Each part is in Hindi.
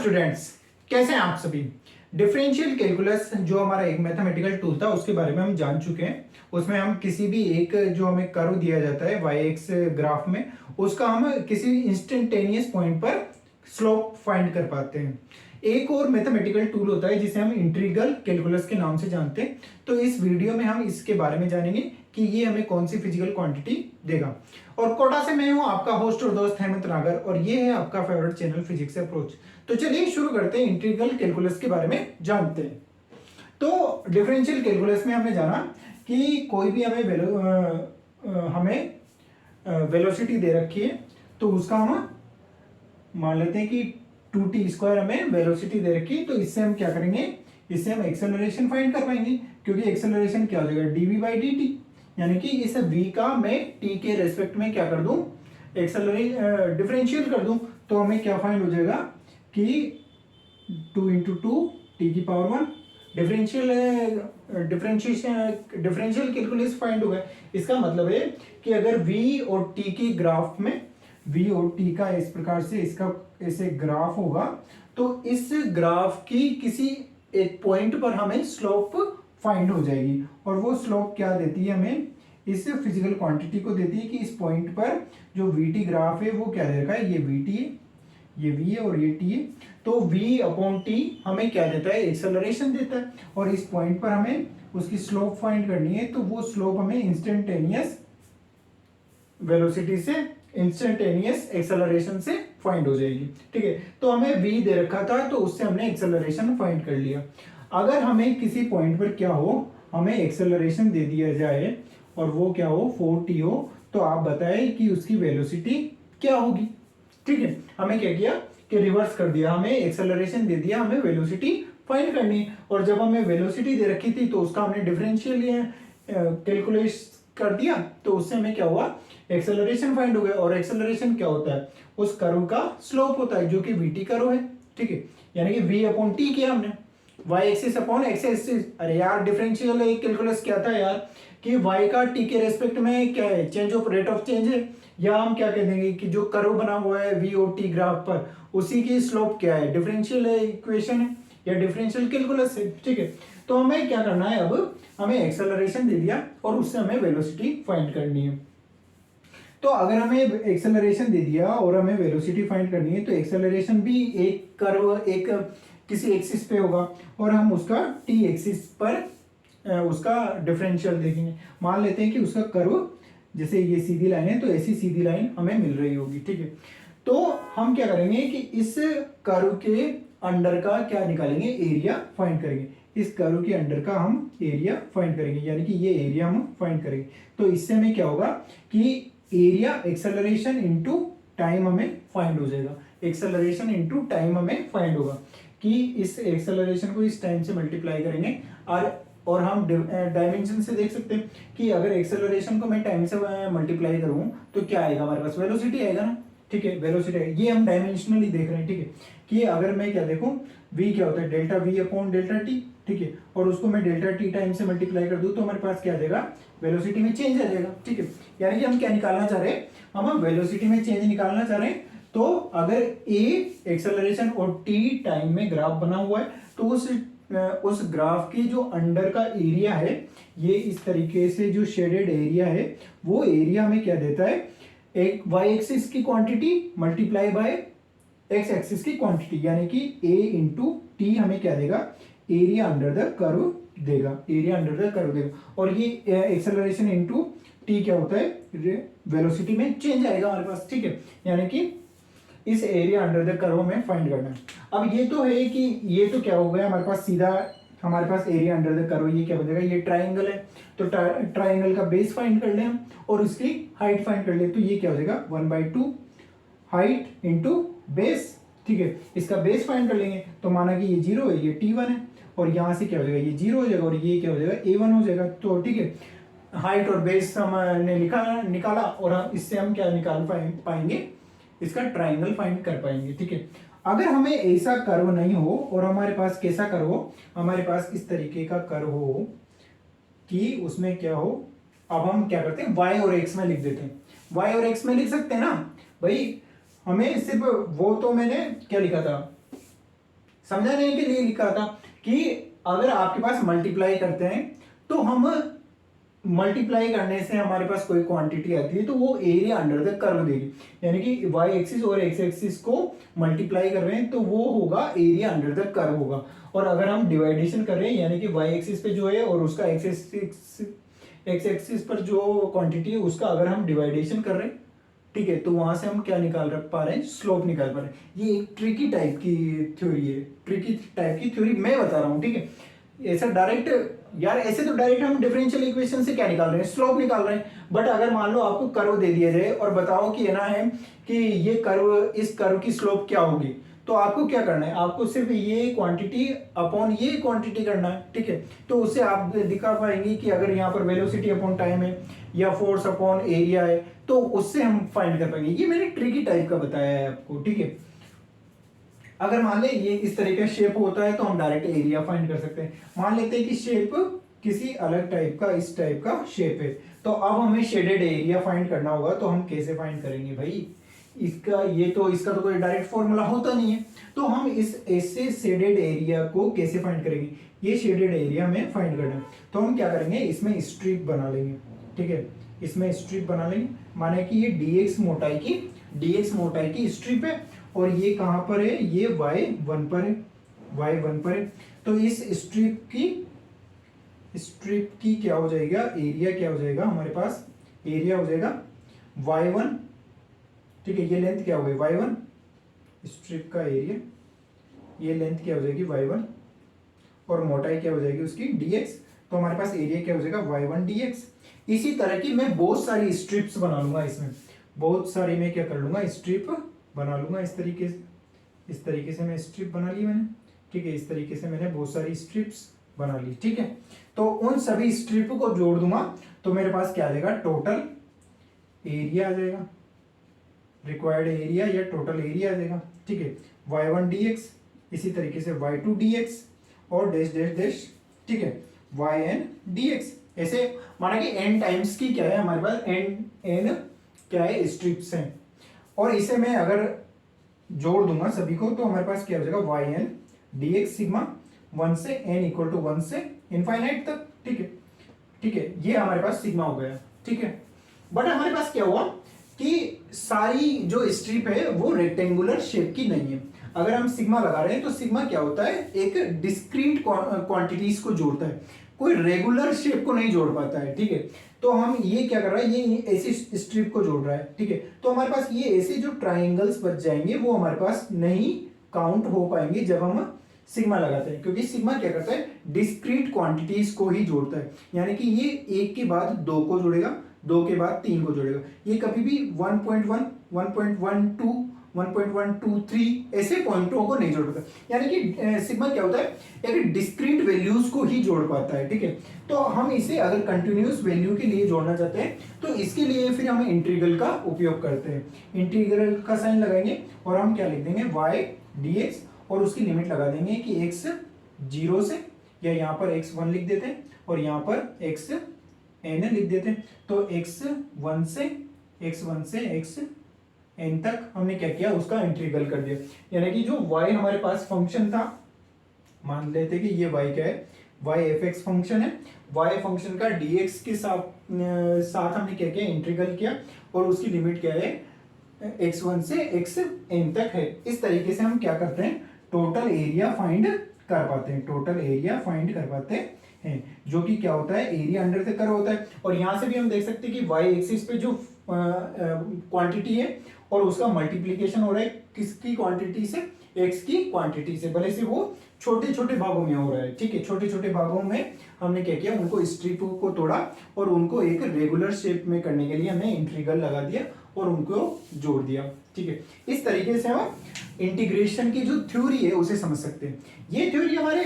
स्टूडेंट्स, कैसे हैं आप सभी। डिफरेंशियल कैलकुलस जो हमारा एक मैथमेटिकल टूल था उसके बारे में हम जान चुके हैं। उसमें हम किसी भी एक जो हमें कर्व दिया जाता है वाई एक्स ग्राफ में, उसका हम किसी इंस्टेंटेनियस पॉइंट पर स्लोप फाइंड कर पाते हैं। एक और मैथमेटिकल टूल होता है जिसे हम इंटीग्रल कैलकुलस के नाम से जानते हैं। तो इस वीडियो में हम इसके बारे में जानेंगे कि ये हमें कौन सी फिजिकल क्वांटिटी देगा। और कोटा से मैं हूं आपका होस्ट और दोस्त हेमंत नागर, और ये है आपका फेवरेट चैनल फिजिक्स अप्रोच। तो चलिए शुरू करते हैं, इंटीग्रल कैलकुलस के बारे में जानते हैं। तो डिफरेंशियल कैलकुलस में हमने जाना कि कोई भी हमें वेलोसिटी दे रखी है, तो उसका हम मान लेते हैं कि 2t² हमें वेलोसिटी दे रखी है। तो इससे हम क्या करेंगे, इससे हम एक्सेलरेशन फाइंड कर पाएंगे, क्योंकि एक्सेलरेशन क्या हो जाएगा, dv/dt, यानी कि इस v का मैं t के रेस्पेक्ट में क्या कर दूं, डिफरेंशियल कर दूं। तो हमें क्या फाइंड हो जाएगा कि 2 × 2 t⁻⁻⁴ डिफरेंशियल कैलकुलस फाइंड होगा। इसका मतलब है कि अगर v और t के ग्राफ में, v और t का इस प्रकार से इसका ऐसे ग्राफ होगा, तो इस ग्राफ की किसी एक पॉइंट पर हमें स्लोप फाइंड हो जाएगी। और वो स्लोप क्या देती है, हमें इस फिजिकल क्वांटिटी को देती है कि इस पॉइंट पर जो vt ग्राफ है वो क्या दे रखा है, ये vt है, ये v है और ये t है। तो v/t हमें क्या देता है, एक्सेलरेशन देता है। और इस पॉइंट पर हमें उसकी स्लोप फाइंड करनी है, तो वो स्लोप हमें इंस्टेंटेनियस वेलोसिटी से, इंस्टेंटेनियस एक्सेलरेशन से फाइंड हो जाएगी। ठीक है, तो हमें v दे रखा था, तो उससे हमने एक्सेलरेशन फाइंड कर लिया। अगर हमें किसी पॉइंट पर क्या हो, हमें एक्सेलरेशन दे दिया जाए और वो क्या हो, 4t हो, तो आप बताएं कि उसकी वेलोसिटी क्या होगी। ठीक है, हमें क्या किया कि रिवर्स कर दिया, हमें एक्सेलरेशन दे दिया, हमें वेलोसिटी फाइंड करनी है। और जब हमें वेलोसिटी दे रखी थी तो उसका हमने डिफरेंशियल कैलकुलेट कर दिया, तो उससे हमें क्या हुआ, एक्सेलरेशन फाइंड हो गया। और एक्सेलरेशन क्या होता है, उस कर्व का स्लोप होता है, जो कि vt कर्व है। ठीक है, यानी कि v/t किया हमने, y axis upon x axis. अरे यार, डिफरेंशियल कैलकुलस क्या था यार, कि y का t के रेस्पेक्ट में क्या है, change of rate of change है। या हम क्या कह देंगे कि जो कर्व बना हुआ है v और t ग्राफ पर, उसी की स्लोप क्या है, डिफरेंशियल इक्वेशन है या डिफरेंशियल कैलकुलस है। ठीक है, तो हमें क्या करना है, अब हमें एक्सेलरेशन दे दिया और उससे हमें वेलोसिटी फाइंड करनी है। तो अगर हमें एक्सेलरेशन दे दिया और हमें वेलोसिटी फाइंड करनी है, तो एक्सेलरेशन भी एक कर्व, एक किसी एक्सिस पे होगा, और हम उसका t एक्सिस पर उसका डिफरेंशियल देखेंगे। मान लेते हैं कि उसका कर्व, जैसे ये सीधी लाइन है, तो ऐसी सीधी लाइन हमें मिल रही होगी। ठीक है, तो हम क्या करेंगे कि इस कर्व के अंडर का क्या निकालेंगे, एरिया फाइंड करेंगे। इस कर्व के अंडर का हम एरिया फाइंड करेंगे, यानी कि ये एरिया हम फाइंड करेंगे। तो इससे हमें क्या होगा कि एरिया एक्सेलरेशन इनटू टाइम हमें फाइंड हो जाएगा। एक्सेलरेशन इनटू टाइम हमें फाइंड होगा कि इस एक्सेलरेशन को इस टाइम से मल्टीप्लाई करेंगे। और हम डायमेंशन से देख सकते हैं कि अगर एक्सेलरेशन को मैं टाइम से मल्टीप्लाई करूं तो क्या आएगा, हमारे पास वेलोसिटी आएगा ना। ठीक है, वेलोसिटी आएगा, ये हम डायमेंशनली देख रहे हैं। ठीक है, कि अगर मैं क्या देखूं, v क्या होता है, delta v upon delta t। ठीक है, और उसको मैं डेल्टा t टाइम से मल्टीप्लाई कर दूं तो हमारे पास क्या आ जाएगा, वेलोसिटी में चेंज आ जाएगा। ठीक है, यानी कि हम क्या निकालना चाह रहे हैं, हम वेलोसिटी में चेंज निकालना चाह रहे हैं। तो अगर a एक्सेलरेशन और t टाइम में ग्राफ बना हुआ है, तो उस ग्राफ के जो अंडर का एरिया है, ये इस तरीके से जो शेडेड एरिया है, वो एरिया में क्या देता है, एक y एक्सिस की quantity multiply by x axis की क्वांटिटी, यानी कि a × t हमें क्या देगा, एरिया अंडर द कर्व देगा, एरिया अंडर द कर्व देगा। और ये एक्सेलरेशन इनटू t क्या होता है, वेलोसिटी में चेंज आएगा हमारे पास। ठीक है, यानी कि इस एरिया अंडर द कर्व में फाइंड करना है। अब ये तो है कि ये तो क्या हो गया, हमारे पास सीधा, हमारे पास एरिया अंडर द कर्व, ये क्या बनेगा, ये ट्राइंगल है, तो ट्राइंगल का बेस फाइंड कर लें हम और उसकी हाइट फाइंड कर ले। तो ये क्या हो जाएगा, 1/2 हाइट इंटू बेस। ठीक है, इसका बेस फाइंड कर लेंगे, तो माना कि ये 0 है, ये t1 है, और यहाँ से क्या हो जाएगा, ये 0 हो जाएगा और ये क्या हो जाएगा, a1 हो जाएगा। तो ठीक है, हाइट और बेस हमने निकाला, और हम इससे हम क्या निकाल पाएंगे, इसका ट्राइंगल फाइंड कर पाएंगे। ठीक है, अगर हमें ऐसा कर्व नहीं हो और हमारे पास कैसा कर्व हो, हमारे पास इस तरीके का कर्व हो कि उसमें क्या हो, अब हम क्या करते हैं, y और x में लिख देते हैं। y और x में लिख सकते हैं ना भाई, हमें सिर्फ वो, तो मैंने क्या लिखा था, समझाने के लिए लिखा था कि अगर आपके पास मल्टीप्लाई करते हैं तो हम मल्टीप्लाई करने से हमारे पास कोई क्वांटिटी आती है तो वो एरिया अंडर द कर्व देगी, यानी कि वाई एक्सिस और एक्स एक्सिस को मल्टीप्लाई कर रहे हैं तो वो होगा एरिया अंडर द कर्व होगा। और अगर हम डिवाइडेशन कर रहे हैं यानी कि वाई एक्सिस पे जो है और उसका एक्स एक्सिस पर जो क्वांटिटी है उसका अगर हम डिवाइडेशन कर रहे हैं, ठीक है, तो वहां से हम क्या निकाल पा रहे हैं, स्लोप निकाल पा रहे हैं। ये एक ट्रिकी टाइप की थ्योरी है, ट्रिकी टाइप की थ्योरी मैं बता रहा हूँ, ठीक है। ऐसा डायरेक्ट यार, ऐसे तो डायरेक्ट हम डिफरेंशियल इक्वेशन से क्या निकाल रहे हैं, स्लोप निकाल रहे हैं। बट अगर मान लो आपको कर्व दे दिया जाए और बताओ कि ना है कि ये कर्व, इस कर्व की स्लोप क्या होगी, तो आपको क्या करना है, आपको सिर्फ ये क्वांटिटी अपॉन ये क्वांटिटी करना है, ठीक है। तो उससे आप दिखा पाएंगे कि अगर यहाँ पर वेलोसिटी अपॉन टाइम है या फोर्स अपॉन एरिया है तो उससे हम फाइंड कर पाएंगे। ये मैंने ट्रिकी टाइप का बताया है आपको, ठीक है। अगर मान ले ये इस तरह का शेप होता है तो हम डायरेक्ट एरिया फाइंड कर सकते हैं। मान लेते हैं कि शेप किसी अलग टाइप का, इस टाइप का शेप है, तो अब हमें शेडेड एरिया फाइंड करना होगा। तो हम कैसे फाइंड करेंगे भाई, इसका इसका तो कोई डायरेक्ट फॉर्मूला होता नहीं है, तो हम इस ऐसे शेडेड एरिया को कैसे फाइंड करेंगे, ये शेडेड एरिया में फाइंड करना है। तो हम क्या करेंगे, इसमें स्ट्रिप बना लेंगे, ठीक है, इसमें स्ट्रिप बना लेंगे। माने कि ये dx मोटाई की स्ट्रिप है और ये कहां पर है, ये y1 पर है, y1 पर है। तो इस स्ट्रिप की क्या हो जाएगा, एरिया क्या हो जाएगा, हमारे पास एरिया हो जाएगा y1, ठीक है। ये लेंथ क्या हो गई y1, स्ट्रिप का एरिया, ये लेंथ क्या हो जाएगी y1 और मोटाई क्या हो जाएगी उसकी dx। तो हमारे पास एरिया क्या हो जाएगा y1 dx। इसी तरह की मैं बहुत सारी स्ट्रिप्स बना लूंगा, इसमें बहुत सारी मैं क्या कर लूंगा, स्ट्रिप बना लूंगा। इस तरीके से मैं स्ट्रिप बना ली मैंने, ठीक है। इस तरीके से मैंने बहुत सारी स्ट्रिप्स बना ली, ठीक है। तो उन सभी स्ट्रिप को जोड़ दूंगा तो मेरे पास क्या आ जाएगा, टोटल एरिया आ जाएगा, रिक्वायर्ड एरिया या टोटल एरिया आ जाएगा, ठीक है। y1 dx, इसी तरीके से y2 dx और डैश डैश डैश, ठीक है, yn dx। ऐसे माना कि n टाइम्स की क्या है हमारे पास, n क्या है, स्ट्रिप्स हैं। और इसे मैं अगर जोड़ दूंगा सभी को तो हमारे पास क्या हो जाएगा, yn dx सिग्मा 1 से n इक्वल टू 1 से इनफाइनाइट तक, ठीक है, ठीक है। ये हमारे पास सिग्मा हो गया, ठीक है। बट हमारे पास क्या हुआ कि सारी जो स्ट्रिप है वो रेक्टेंगुलर शेप की नहीं है। अगर हम सिग्मा लगा रहे हैं तो सिग्मा क्या होता है, एक डिस्क्रीट क्वांटिटीज को जोड़ता है, कोई रेगुलर शेप को नहीं जोड़ पाता है, ठीक है। तो हम ये क्या कर रहा है, ये ऐसी स्ट्रिप को जोड़ रहा है, ठीक है। तो हमारे पास ये ऐसे जो ट्राइंगल्स बच जाएंगे वो हमारे पास नहीं काउंट हो पाएंगे जब हम सिग्मा लगाते हैं, क्योंकि सिग्मा क्या करता है, डिस्क्रीट क्वांटिटीज को ही जोड़ता है। यानी कि ये एक के बाद दो को जोड़ेगा, दो के बाद तीन को जोड़ेगा। ये कभी भी 1.1, 1.12, 1.123 ऐसे पॉइंटों को नहीं जोड़ पाता। यानी कि सिग्मा क्या होता है, एक डिस्क्रीट वैल्यूज को ही जोड़ पाता है, ठीक है। तो हम इसे अगर कंटिन्यूअस वैल्यू के लिए जोड़ना चाहते हैं तो इसके लिए फिर हम इंटीग्रल का उपयोग करते हैं। इंटीग्रल का साइन लगाएंगे और हम क्या लिख देंगे, y dx और उसकी लिमिट लगा देंगे कि x 0 से, या यहाँ पर x1 लिख देते हैं और यहाँ पर xn लिख देते हैं। तो x1 से xn तक हमने क्या किया, उसका इंटीग्रल कर दिया। यानी कि जो y हमारे पास फंक्शन था, मान लेते कि ये y क्या है, y fx फंक्शन है, y फंक्शन का dx के साथ हमने क्या किया, इंटीग्रल किया और उसकी लिमिट क्या है, x1 से xn तक है। इस तरीके से हम क्या करते हैं, टोटल एरिया फाइंड कर पाते हैं, टोटल एरिया फाइंड कर पाते हैं, जो कि क्या होता है, एरिया अंडर द कर्व होता है। और यहां से भी हम देख सकते हैं कि y एक्सिस पे जो क्वांटिटी है और उसका मल्टीप्लीकेशन हो रहा है किसकी क्वांटिटी से, x की क्वांटिटी से, भले से वो छोटे छोटे भागों में हो रहा है, ठीक है। छोटे छोटे भागों में हमने क्या किया, उनको स्ट्रिप को तोड़ा और उनको एक रेगुलर शेप में करने के लिए हमने इंटीग्रल लगा दिया और उनको जोड़ दिया, ठीक है। इस तरीके से हम इंटीग्रेशन की जो थ्योरी है उसे समझ सकते हैं। ये थ्योरी हमारे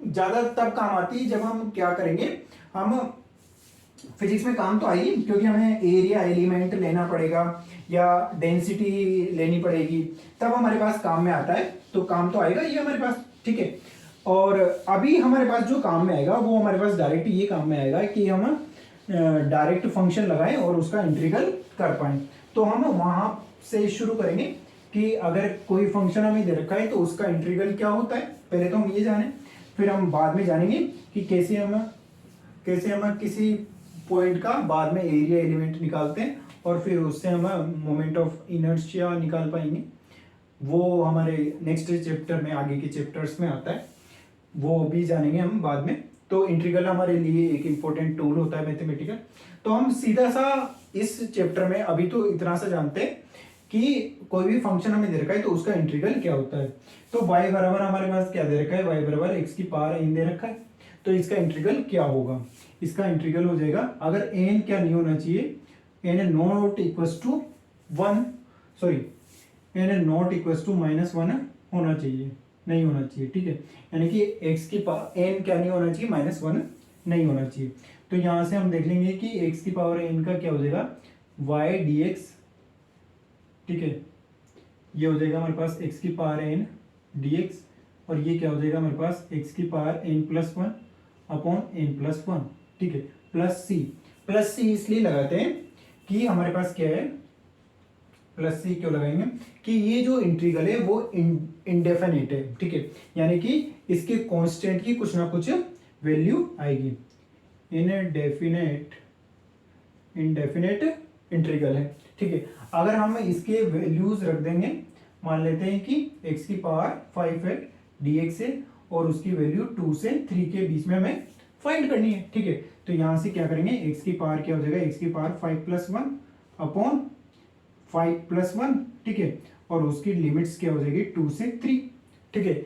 ज्यादा तब काम आती है जब हम क्या करेंगे, हम फिजिक्स में काम तो आएगी क्योंकि हमें एरिया एलिमेंट लेना पड़ेगा या डेंसिटी लेनी पड़ेगी, तब हमारे पास काम में आता है। तो काम तो आएगा ये हमारे पास, ठीक है। और अभी हमारे पास जो काम में आएगा वो हमारे पास डायरेक्ट ये काम में आएगा कि हम डायरेक्ट फंक्शन लगाएं और उसका इंटीग्रल कर पाएं। तो हम वहां से शुरू करेंगे कि अगर कोई फंक्शन हमें दे रखा है तो उसका इंटीग्रल क्या होता है, पहले तो हम ये जाने, फिर हम बाद में जानेंगे कि कैसे हम किसी पॉइंट का बाद में एरिया एलिमेंट निकालते हैं और फिर उससे हम मोमेंट ऑफ इनर्शिया निकाल पाएंगे। वो हमारे नेक्स्ट चैप्टर में, आगे के चैप्टर्स में आता है, वो भी जानेंगे हम बाद में। तो इंटीग्रल हमारे लिए एक इम्पोर्टेंट टूल होता है मैथमेटिकल। तो हम सीधा सा इस चैप्टर में अभी तो इतना सा जानते हैं कि कोई भी फंक्शन हमें दे रखा है तो उसका इंटीग्रल क्या होता है। तो y बराबर हमारे पास क्या दे रखा है, y बराबर x की पावर n दे रखा है, तो इसका इंटीग्रल क्या होगा, इसका इंटीग्रल हो जाएगा, अगर n क्या नहीं होना चाहिए, n not equals to 1, sorry n not equals to -1 होना चाहिए, नहीं होना चाहिए, ठीक है। यानी कि x की पावर n क्या नहीं होना चाहिए, -1 नहीं होना चाहिए। तो यहाँ से हम देख लेंगे कि x की पावर n का क्या हो जाएगा, y dx, ठीक है, ये हो जाएगा हमारे पास x की पावर n dx, और ये क्या हो जाएगा हमारे पास x की पावर n+1 अपॉन n+1, ठीक है, प्लस सी इसलिए लगाते हैं कि हमारे पास क्या है, प्लस सी क्यों लगाएंगे कि ये जो इंटीग्रल है वो इंडेफिनिट है, ठीक है, यानी कि इसके कांस्टेंट की कुछ ना कुछ वैल्यू आएगी। इंडेफिनेट इंटीग्रल है, ठीक है। अगर हम इसके वैल्यूज रख देंगे, मान लेते हैं कि x की पावर 5 है, dx है, और उसकी वैल्यू 2 से 3 के बीच में हमें फाइंड करनी है, ठीक है। तो यहां से क्या करेंगे, x की पावर क्या हो जाएगा, x की पावर 5+1 अपॉन 5+1, ठीक है, और उसकी लिमिट्स क्या हो जाएगी 2 से 3, ठीक है।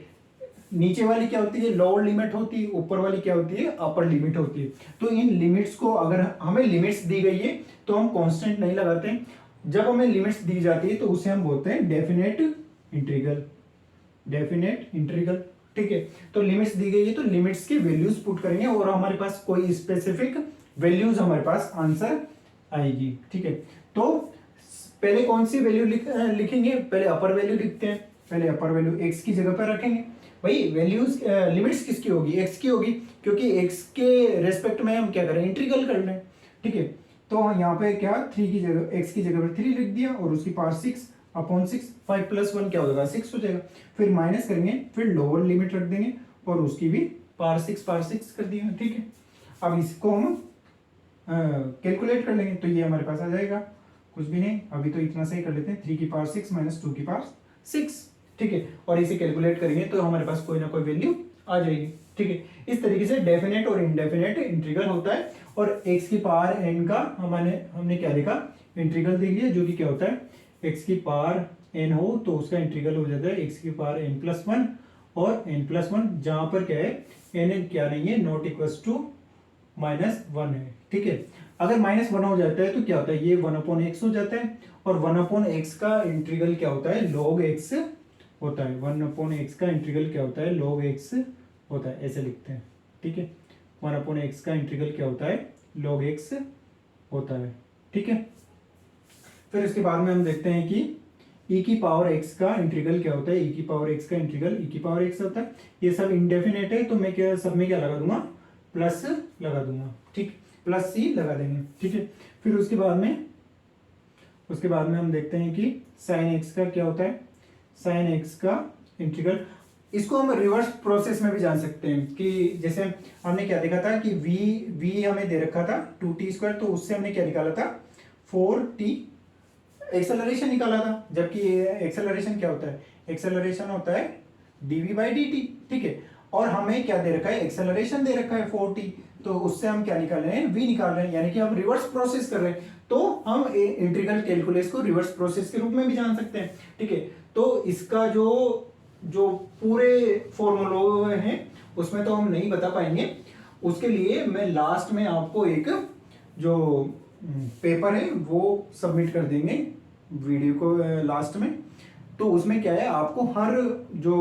नीचे वाली क्या होती है, लोअर लिमिट होती है, ऊपर वाली क्या होती है, अपर लिमिट होती है। तो इन लिमिट्स को, अगर हमें लिमिट्स दी गई है तो हम कांस्टेंट नहीं लगाते हैं, जब हमें लिमिट्स दी जाती है तो उसे हम बोलते हैं डेफिनेट इंटीग्रल, ठीक है। तो लिमिट्स दी गई है तो लिमिट्स की वैल्यूज पुट करेंगे और हमारे पास कोई स्पेसिफिक वैल्यूज हमारे पास आंसर आएगी, ठीक है। तो पहले कौन सी वैल्यू लिखेंगे, पहले अपर वैल्यू लिखते हैं, पहले अपर वैल्यू x की जगह पर रखेंगे। भाई वैल्यूज लिमिट्स किसकी होगी, x की होगी, क्योंकि x के रेस्पेक्ट में हम क्या करें, इंटीग्रल कर लें, ठीक है। तो यहाँ पे क्या 3 की जगह, x की जगह पर 3 लिख दिया और उसकी पावर 6 अपॉन 6, 5+1 क्या हो जाएगा 6 हो जाएगा, फिर माइनस करेंगे, फिर लोअर लिमिट रख देंगे और उसकी भी पावर 6 कर दिया, ठीक है। अब इसको हम कैलकुलेट कर लेंगे, तो ये हमारे पास आ जाएगा कुछ भी नहीं, अभी तो इतना सही कर लेते हैं, 3 की पावर 6 माइनस 2 की पावर 6, ठीक है, और इसे कैलकुलेट करेंगे तो हमारे पास कोई ना कोई वैल्यू आ जाएगी, ठीक है। इस तरीके से डेफिनेट और इनडेफिनेट इंटीग्रल होता है। और x की पावर n का हमने क्या देखा, इंटीग्रल देख लिया, जो कि क्या होता है, x की पावर n हो तो उसका इंटीग्रल हो जाता है x की पावर n+1 और n+1, जहां पर क्या है n क्या नहीं है, नॉट इक्वल्स टू -1 है, ठीक है। अगर -1 हो जाता है तो क्या होता है, ये 1/x हो जाता है, और 1/x का इंटीग्रल क्या होता है, log x होता है, 1/x का इंटीग्रल क्या होता है, log x होता है, ऐसे लिखते हैं, ठीक है। 1/x का इंटीग्रल क्या होता है, log x होता है, ठीक है। फिर इसके बाद में हम देखते हैं कि e की पावर x का इंटीग्रल क्या होता है, e की पावर x का इंटीग्रल e की पावर x होता है। ये सब इंडेफिनेट है तो मैं क्या, सब में क्या लगा दूंगा, प्लस लगा दूंगा, ठीक, प्लस सी लगा देंगे, ठीक है। फिर उसके बाद में हम देखते हैं कि साइन x का क्या होता है, साइन x का इंटीग्रल, इसको हम रिवर्स प्रोसेस में भी जान सकते हैं कि जैसे हमने क्या देखा था कि v हमें दे रखा था 2t², तो उससे हमने क्या निकाला था, 4t एक्सेलरेशन निकाला था, जबकि एक्सेलरेशन क्या होता है, एक्सेलरेशन होता है dv/dt, ठीक है। और हमें क्या दे रखा है, एक्सेलरेशन दे रखा है 4t, तो उससे हम क्या निकाल रहे हैं, v निकाल रहे हैं, यानी कि हम रिवर्स प्रोसेस कर रहे हैं। तो हम इंटीग्रल कैलकुलस को रिवर्स प्रोसेस के रूप में भी जान सकते हैं, ठीक है। तो इसका जो पूरे फॉर्मूले हैं उसमें तो हम नहीं बता पाएंगे, उसके लिए मैं लास्ट में आपको एक जो पेपर है वो सबमिट कर देंगे वीडियो को लास्ट में। तो उसमें क्या है, आपको हर जो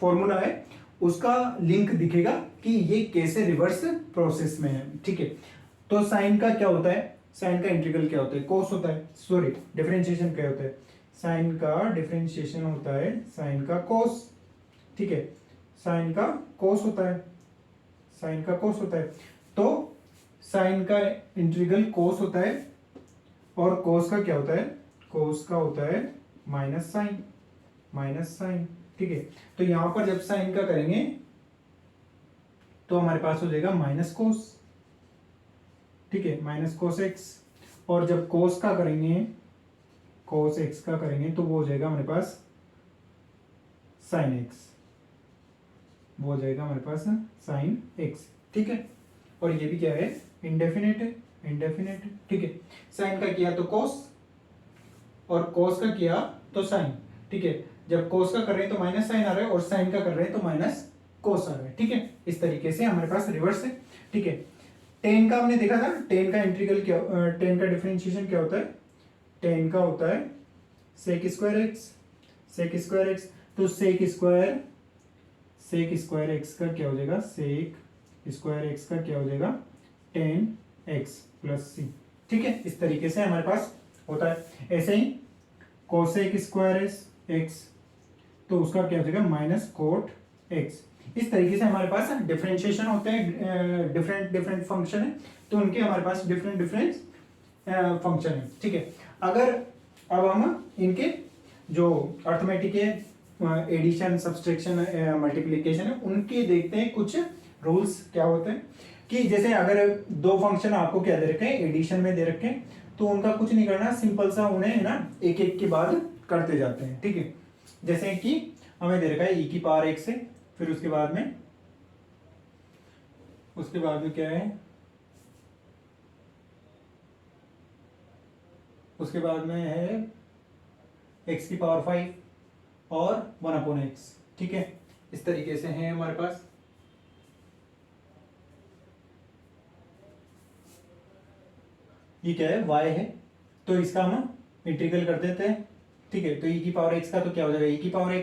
फॉर्मूला है उसका लिंक दिखेगा कि ये कैसे रिवर्स प्रोसेस में है, ठीक है। तो साइन का क्या होता है, साइन का इंटीग्रल क्या होता है, कोस होता है, सॉरी डिफरेंशिएशन क्या होता है, साइन का डिफरेंशिएशन होता है साइन का कोस, ठीक है, साइन का कोस होता है, साइन का कोस होता है। तो साइन का इंटीग्रल कोस होता है, और कोस का क्या होता है, कोस का होता है माइनस साइन, ठीक है। तो यहां पर जब साइन का करेंगे तो हमारे पास हो जाएगा माइनस कोस, ठीक है, माइनस कोस एक्स। और जब कोस का करेंगे, कोस एक्स का करेंगे तो वो हो जाएगा हमारे पास साइन एक्स, वो हो जाएगा हमारे पास साइन एक्स, ठीक है। और ये भी क्या है, इंडेफिनेट है, इंडेफिनेट है, ठीक है। साइन का किया तो कोस और कोस का किया तो साइन, ठीक है। जब कोस का कर रहे हैं तो माइनस साइन आ रहा है और साइन का कर रहे हैं तो माइनस कोस आ रहा है, ठीक है। इस तरीके से हमारे पास रिवर्स है, ठीक है। टेन का हमने देखा था, टेन का इंटीग्रल क्या, टेन का डिफरेंशिएशन क्या होता है, टेन का होता है sec square x, sec square x. तो सेक स्क्वायर एक्स का क्या हो जाएगा, सेक स्क्वायर एक्स का क्या हो जाएगा, टेन एक्स प्लस सी, ठीक है। इस तरीके से हमारे पास होता है। ऐसे ही कोसेक स्क्वायर एक्स, तो उसका क्या हो जाएगा, माइनस कोट एक्स। इस तरीके से हमारे पास डिफरेंशिएशन होते हैं, डिफरेंट डिफरेंट फंक्शन है, तो उनके हमारे पास डिफरेंट डिफरेंट फंक्शन है, ठीक है। अगर अब हम इनके जो अर्थमेटिक है, एडिशन, सब्सट्रैक्शन, मल्टीप्लिकेशन है, उनके देखते हैं कुछ रूल्स क्या होते हैं। कि जैसे अगर दो फंक्शन आपको क्या दे रखे हैं, एडिशन में दे रखे हैं, तो उनका कुछ नहीं करना, सिंपल सा उन्हें है ना एक एक के बाद करते जाते हैं, ठीक है। जैसे कि हमें दे रखा है e की पावर एक से, फिर उसके बाद में क्या है, उसके बाद में है x की पावर 5 और 1/x, ठीक है। इस तरीके से है हमारे पास। ये क्या है, y है, तो इसका हम इंटीग्रल कर देते हैं, ठीक है। तो e की पावर x का तो क्या हो जाएगा, e की पावर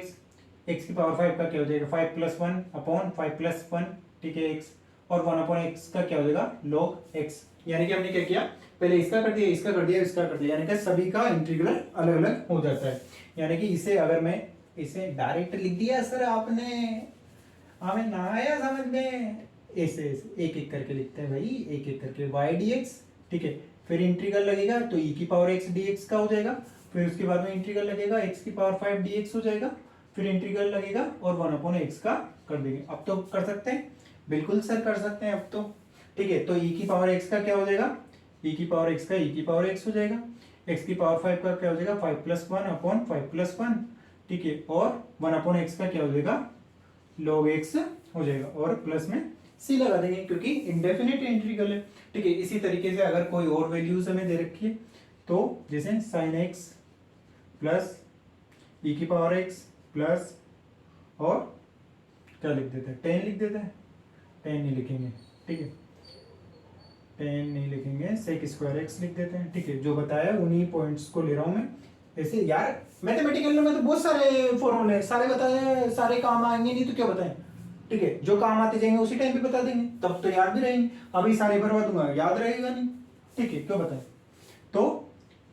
x की पावर 5 का क्या हो जाएगा, 5 + 1 अपॉन 5 + 1, ठीक है, x। और 1/x का क्या हो जाएगा, log x। यानी कि हमने क्या किया, पहले इसका कर दिया, इसका कर दिया, इसका कर दिया, यानी कि सभी का इंटीग्रल अलग अलग हो जाता है। यानी कि इसे अगर मैं इसे डायरेक्ट लिख दिया सर आपने, हमें ना आया समझ में, ऐसे एक एक करके लिखते हैं भाई, एक एक करके y dx, ठीक है। फिर इंटीग्रल लगेगा तो e की पावर x dx का हो जाएगा, फिर उसके बाद में इंटीग्रल लगेगा x की पावर 5 dx हो जाएगा, फिर इंटीग्रल लगेगा और 1/x का कर देंगे। अब तो कर सकते हैं, बिल्कुल सर कर सकते हैं अब तो, ठीक है। तो e की पावर x का क्या हो जाएगा, e की पावर x का e की पावर x हो जाएगा, x की पावर 5 का क्या हो जाएगा, 5 + 1 अपॉन 5 + 1, ठीक है। और 1/x का क्या हो जाएगा, log x हो जाएगा, और प्लस में c लगा देंगे क्योंकि इंडेफिनिट इंटीग्रल है, ठीक है। इसी तरीके से अगर कोई और वैल्यूज हमें दे रखी है, तो जैसे sin x प्लस e की पावर x प्लस, और क्या लिख देते हैं, 10 लिख देते हैं, 10 नहीं लिखेंगे, ठीक है, 10 नहीं लिखेंगे, सेक स्क्वायर एक्स लिख देते हैं, ठीक है। जो बताया उन्हीं पॉइंट्स को ले रहा हूं मैं। ऐसे यार मैथमेटिकल में तो बहुत सारे फॉर्मूले सारे बताए, सारे काम आएंगे नहीं तो क्या बताएं, ठीक है। जो काम आते जाएंगे उसी टाइम पे बता देंगे, तब तो याद भी रहेंगे। अभी सारे भरवा दूंगा, याद रहेगा नहीं, ठीक है, क्यों बताएं। तो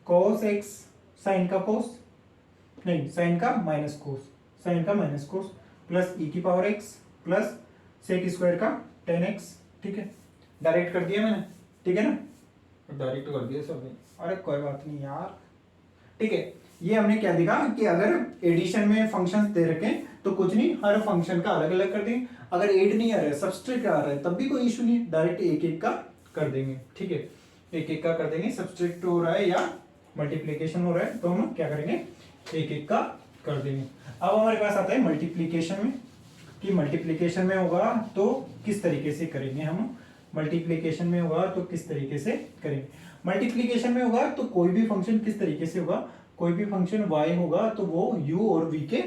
cos x, साइन का कोस नहीं, साइन का माइनस कोस, साइन का माइनस कोस, प्लस e की power x plus sec square का 10x, ठीक है। डायरेक्ट कर दिया मैंने, ठीक है ना, डायरेक्ट कर दिया सब। अरे कोई बात नहीं यार, ठीक है। ये हमने क्या देखा कि अगर एडिशन में फंक्शंस दे रखे तो कुछ नहीं, हर फंक्शन का अलग अलग कर देंगे। अगर एड नहीं आ रहा है, सब्सट्रैक्ट आ रहा है, तब भी कोई इशू नहीं, डायरेक्ट एक एक का कर देंगे, ठीक है। एक एक का कर देंगे, सब्सट्रैक्ट हो रहा है या मल्टीप्लीकेशन हो रहा है तो हम क्या करेंगे, एक एक का कर देंगे। अब हमारे पास आता है मल्टीप्लीकेशन में, कि मल्टीप्लीकेशन में होगा तो किस तरीके से करेंगे हम, मल्टीप्लीकेशन में होगा तो किस तरीके से करेंगे। मल्टीप्लीकेशन में होगा तो कोई भी फंक्शन किस तरीके से होगा, कोई भी फंक्शन y होगा तो वो u और v के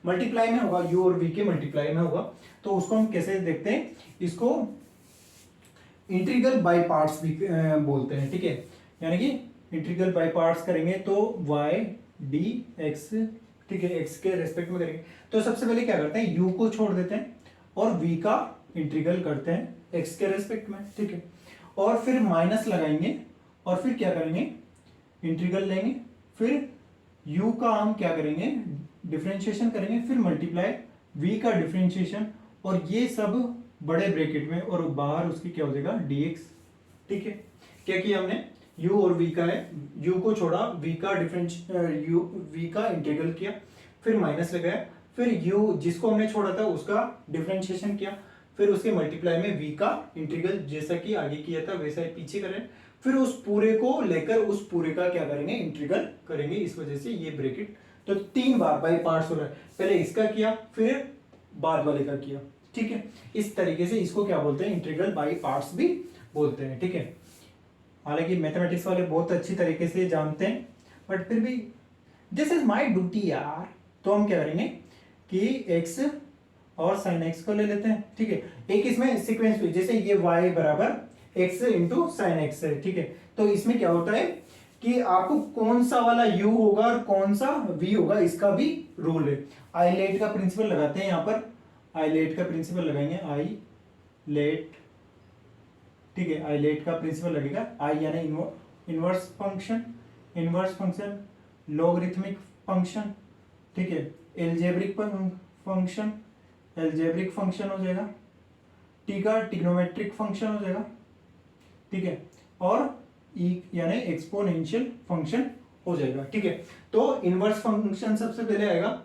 मल्टीप्लाई में होगा, u और v के मल्टीप्लाई में होगा। तो उसको हम कैसे देखते हैं, इसको इंटीग्रल बाय पार्ट्स भी बोलते हैं, ठीक है। यानी कि इंटीग्रल बाय पार्ट्स करेंगे तो y dx, ठीक है, x के रेस्पेक्ट में करेंगे। तो सबसे पहले क्या करते हैं, u को छोड़ देते हैं और v का इंटीग्रल करते हैं x के रेस्पेक्ट में, ठीक है। और फिर माइनस लगाएंगे और फिर क्या करेंगे, इंटीग्रल लेंगे, फिर u का हम क्या करेंगे, डिफरेंशिएशन करेंगे, फिर मल्टीप्लाई v का डिफरेंशिएशन, और ये सब बड़े ब्रैकेट में, और बाहर उसकी क्या हो जाएगा dx, ठीक है। क्या किया हमने, u और v का है, u को छोड़ा, v का v का इंटीग्रल किया, फिर माइनस लगाया, फिर u जिसको हमने छोड़ा था उसका डिफरेंशिएशन किया, फिर उसके मल्टीप्लाई में v का इंटीग्रल जैसा कि आगे किया था वैसा ही पीछे करें, फिर उस पूरे को लेकर उस पूरे का क्या करेंगे, इंटीग्रल करेंगे। इस वजह से ये ब्रैकेट तो 3 बार बाई पार्ट्स हो रहा है, पहले इसका किया फिर बाद वाले का किया, ठीक है। इस तरीके से इसको क्या बोलते हैं, इंटीग्रल बाई पार्ट्स भी बोलते हैं, ठीक है। हालांकि मैथमेटिक्स वाले बहुत अच्छी तरीके से जानते हैं, बट फिर भी दिस इज माई ड्यूटी यार। तो हम क्या करेंगे कि x और साइन x को ले लेते हैं, ठीक है। एक इसमें सीक्वेंस भी, जैसे ये y बराबर x इंटू साइन x है, ठीक है। तो इसमें क्या होता है कि आपको कौन सा वाला u होगा और कौन सा v होगा इसका भी रूल है। आइलेट का प्रिंसिपल लगाते हैं यहाँ पर, आइलेट का प्रिंसिपल लगाएंगे, आई लेट, ठीक है। आइलेट का प्रिंसिपल लगेगा, आई यानी इनवर्स फंक्शन, लॉगरिथमिक फंक्शन, ठीक है। एल्जेब्रिक फंक्शन, एल्जेब्रिक फंक्शन हो जाएगा, ठीक है। ट्रिग्नोमेट्रिक फंक्शन हो जाएगा, ठीक है। और ई यानी एक्सपोनेंशियल फंक्शन हो जाएगा, ठीक है। तो इनवर्स फंक्शन सबसे पहले आएगा,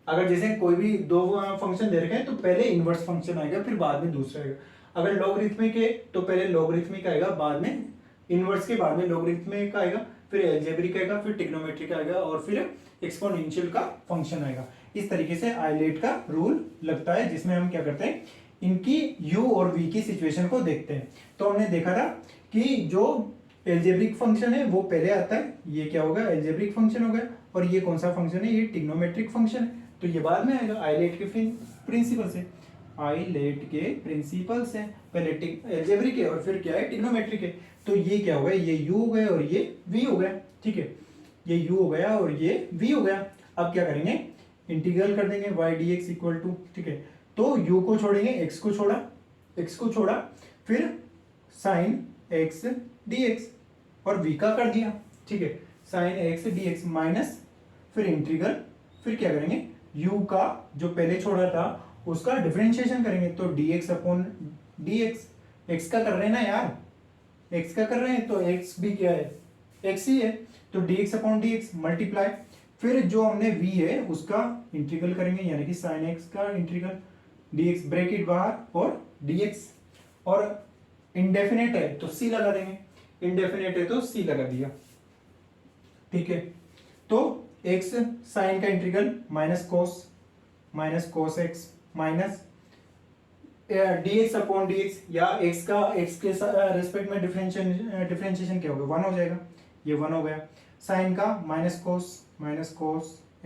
अगर जैसे कोई भी दो फंक्शन दे रखे हैं तो पहले इनवर्स फंक्शन आएगा फिर बाद में दूसरा आएगा। अगर लॉगरिथमिक है तो पहले लॉगरिथमिक आएगा, बाद में इनवर्स के बाद में लॉगरिथमिक आएगा, फिर एल्जेब्रिक आएगा, फिर ट्रिग्नोमेट्रिक आएगा और फिर एक्सपोनेंशियल का फंक्शन आएगा। इस तरीके से आइलेट का रूल लगता है, जिसमें हम क्या करते हैं, इनकी u और v की सिचुएशन को देखते हैं। तो हमने देखा था कि जो एल्जेब्रिक फंक्शन है वो पहले आता है, ये क्या होगा, एल्जेब्रिक फंक्शन हो गया, और ये कौन सा फंक्शन है, ये ट्रिग्नोमेट्रिक फंक्शन है, तो ये बाद में आएगा आइलेट के प्रिंसिपल से। आइलेट के प्रिंसिपल से पहले एल्जेब्रिक है और फिर क्या है, ट्रिग्नोमेट्रिक है। तो ये क्या हो गया, ये u हो गया और ये v हो गया, ठीक है। ये u हो गया और ये v हो गया। अब क्या करेंगे, इंटीग्रल कर देंगे y dx इक्वल टू, ठीक है। तो u को छोड़ेंगे, x को छोड़ा, फिर साइन x dx और v का कर दिया, ठीक है। साइन x dx माइनस, फिर इंटीग्रल, फिर क्या करेंगे, u का जो पहले छोड़ा था उसका डिफरेंशिएशन करेंगे, तो dx अपॉन dx, x का कर रहे हैं ना यार, x का कर रहे हैं तो x भी क्या है, x ही है, तो dx अपॉन dx मल्टीप्लाई, फिर जो हमने v है उसका इंटीग्रल करेंगे, यानी कि साइन x का इंटीग्रल, dx ब्रैकेट बाहर और dx, और इंडेफिनेट है तो c लगा देंगे, इंडेफिनेट है तो c लगा दिया, ठीक है। तो x साइन का integral minus cos x minus dx upon dx, या x के रेस्पेक्ट में डिफरेंशिएशन क्या होगा, 1 हो जाएगा, ये 1 हो गया। साइन का माइनस कोस